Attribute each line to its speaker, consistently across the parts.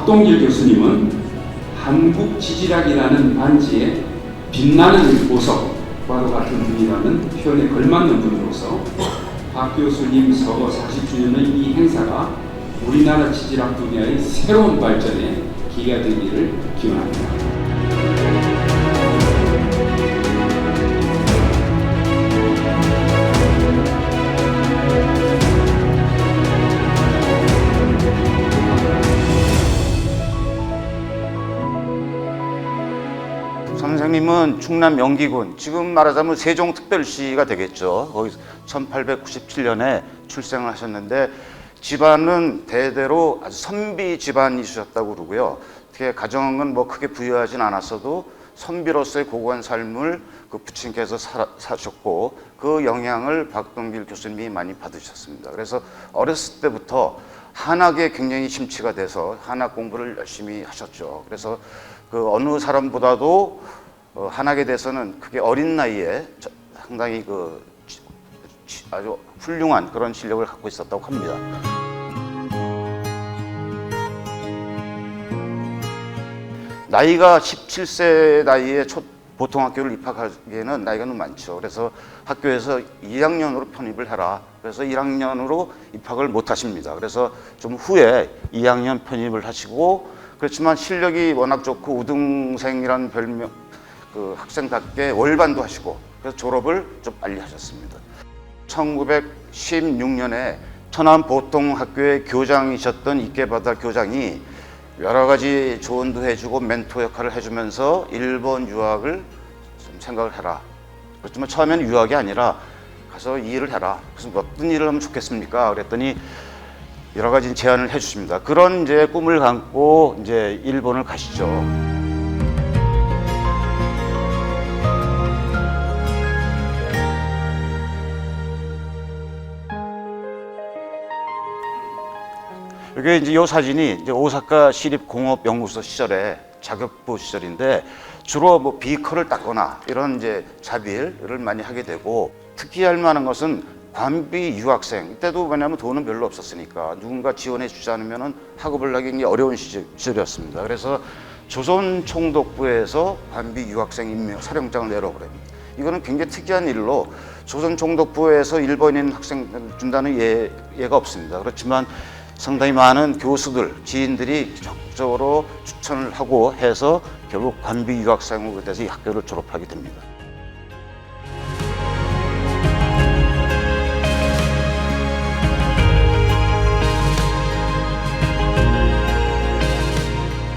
Speaker 1: 박동길 교수님은 한국 지질학이라는 반지의 빛나는 보석과도 같은 분이라는 표현에 걸맞는 분으로서 박 교수님 서거 40주년의 이 행사가 우리나라 지질학 분야의 새로운 발전에 기회가 되기를 기원합니다.
Speaker 2: 선생님은 충남 영기군, 지금 말하자면 세종특별시가 되겠죠. 거기 1897년에 출생을 하셨는데 집안은 대대로 아주 선비 집안이셨다고 그러고요. 어떻게 가정은 뭐 크게 부유하진 않았어도 선비로서의 고고한 삶을 그 부친께서 사셨고 그 영향을 박동길 교수님이 많이 받으셨습니다. 그래서 어렸을 때부터 한학에 굉장히 심취가 돼서 한학 공부를 열심히 하셨죠. 그래서 그 어느 사람보다도 한학에 대해서는 그게 어린 나이에 상당히 그 아주 훌륭한 그런 실력을 갖고 있었다고 합니다. 나이가 17세 나이에 보통 학교를 입학하기에는 나이가 너무 많죠. 그래서 학교에서 2학년으로 편입을 해라. 그래서 1학년으로 입학을 못 하십니다. 그래서 좀 후에 2학년 편입을 하시고, 그렇지만 실력이 워낙 좋고 우등생이라는 별명, 그 학생답게 월반도 하시고, 그래서 졸업을 좀 빨리 하셨습니다. 1916년에 천안보통학교의 교장이셨던 이케바다 교장이 여러 가지 조언도 해주고 멘토 역할을 해주면서 일본 유학을 좀 생각을 해라. 그렇지만 처음에는 유학이 아니라 가서 이 일을 해라. 그래서 어떤 일을 하면 좋겠습니까? 그랬더니 여러 가지 제안을 해주십니다. 그런 이제 꿈을 갖고 이제 일본을 가시죠. 이게 이제 이 사진이 이제 오사카 시립공업연구소 시절에 자격부 시절인데 주로 뭐 비커를 닦거나 이런 이제 자비를 많이 하게 되고, 특히할 만한 것은 관비 유학생, 이때도 왜냐하면 돈은 별로 없었으니까 누군가 지원해 주지 않으면 학업을 하기 굉장히 어려운 시절이었습니다. 그래서 조선총독부에서 관비 유학생 임명 사령장을 내려버립니다. 이거는 굉장히 특이한 일로 조선총독부에서 일본인 학생 준다는 예가 없습니다. 그렇지만 상당히 많은 교수들, 지인들이 적극적으로 추천을 하고 해서 결국 관비 유학생으로 돼서 이 학교를 졸업하게 됩니다.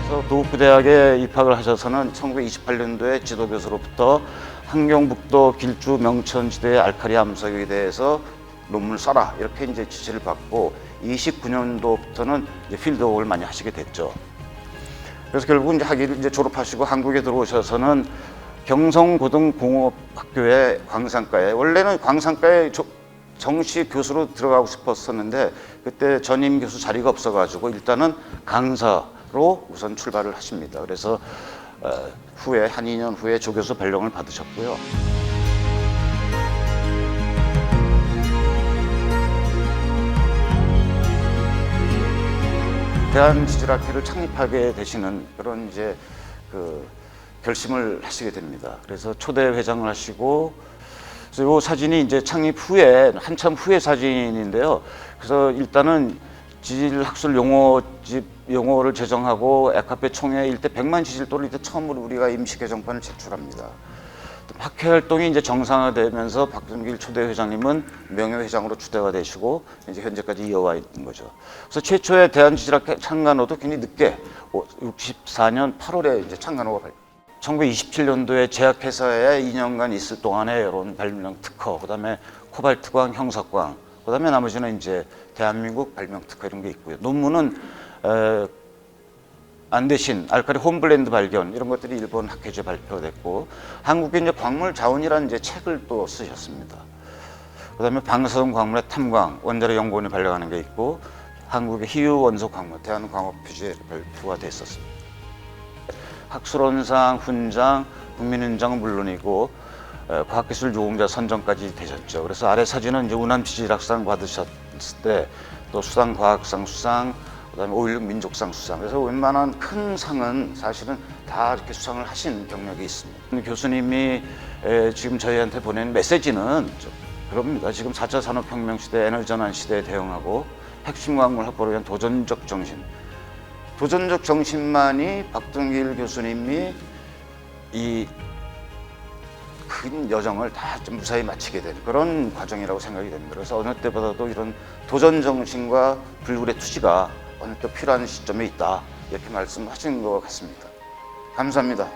Speaker 2: 그래서 도읍부대학에 입학을 하셔서는 1928년도에 지도교수로부터 함경북도 길주 명천지대의 알칼리 암석에 대해서 논문을 써라 이렇게 이제 지시를 받고 29년도부터는 이제 필드웍을 많이 하시게 됐죠. 그래서 결국 이제 학위를 이제 졸업하시고 한국에 들어오셔서는 경성고등공업학교의 광산과에, 원래는 광산과에 정시 교수로 들어가고 싶었었는데 그때 전임 교수 자리가 없어가지고 일단은 강사로 우선 출발을 하십니다. 그래서 후에 한 2년 후에 조교수 발령을 받으셨고요. 대한지질학회를 창립하게 되시는 그런 이제 그 결심을 하시게 됩니다. 그래서 초대 회장을 하시고, 그래서 이 사진이 이제 창립 후에 한참 후의 사진인데요. 그래서 일단은 지질학술 용어를 제정하고 에카페 총회 일대 100만 지질도를 이때 처음으로 우리가 임시 개정판을 제출합니다. 학회 활동이 이제 정상화되면서 박동길 초대 회장님은 명예회장으로 추대가 되시고 이제 현재까지 이어와 있는 거죠. 그래서 최초의 대한지질학회 창간호도 굉장히 늦게 64년 8월에 이제 창간호가 1927년도에 제약회사에 2년간 있을 동안에 이런 발명 특허, 그다음에 코발트광, 형석광, 그다음에 나머지는 이제 대한민국 발명 특허 이런 게 있고요. 논문은 안대신, 알칼리 홈블렌드 발견 이런 것들이 일본 학회지에 발표됐고, 한국의 이제 광물 자원이라는 이제 책을 또 쓰셨습니다. 그다음에 방사성 광물의 탐광, 원자력 연구원이 발행하는 게 있고, 한국의 희유 원소 광물, 대한광업 표지에 발표가 됐었습니다. 학술원상, 훈장, 국민훈장은 물론이고 과학기술 유공자 선정까지 되셨죠. 그래서 아래 사진은 이제 우남지질학상 받으셨을 때 또 수상과학상 수상, 그다음에 5.16 민족상 수상. 그래서 웬만한 큰 상은 사실은 다 이렇게 수상을 하신 경력이 있습니다. 교수님이 지금 저희한테 보낸 메시지는 그럽니다. 지금 4차 산업혁명 시대, 에너지 전환 시대에 대응하고 핵심 광물 확보를 위한 도전적 정신. 도전적 정신만이 박동길 교수님이 이 큰 여정을 다 좀 무사히 마치게 된 그런 과정이라고 생각이 됩니다. 그래서 어느 때보다도 이런 도전 정신과 불굴의 투지가 어느 때 필요한 시점에 있다, 이렇게 말씀하신 것 같습니다. 감사합니다.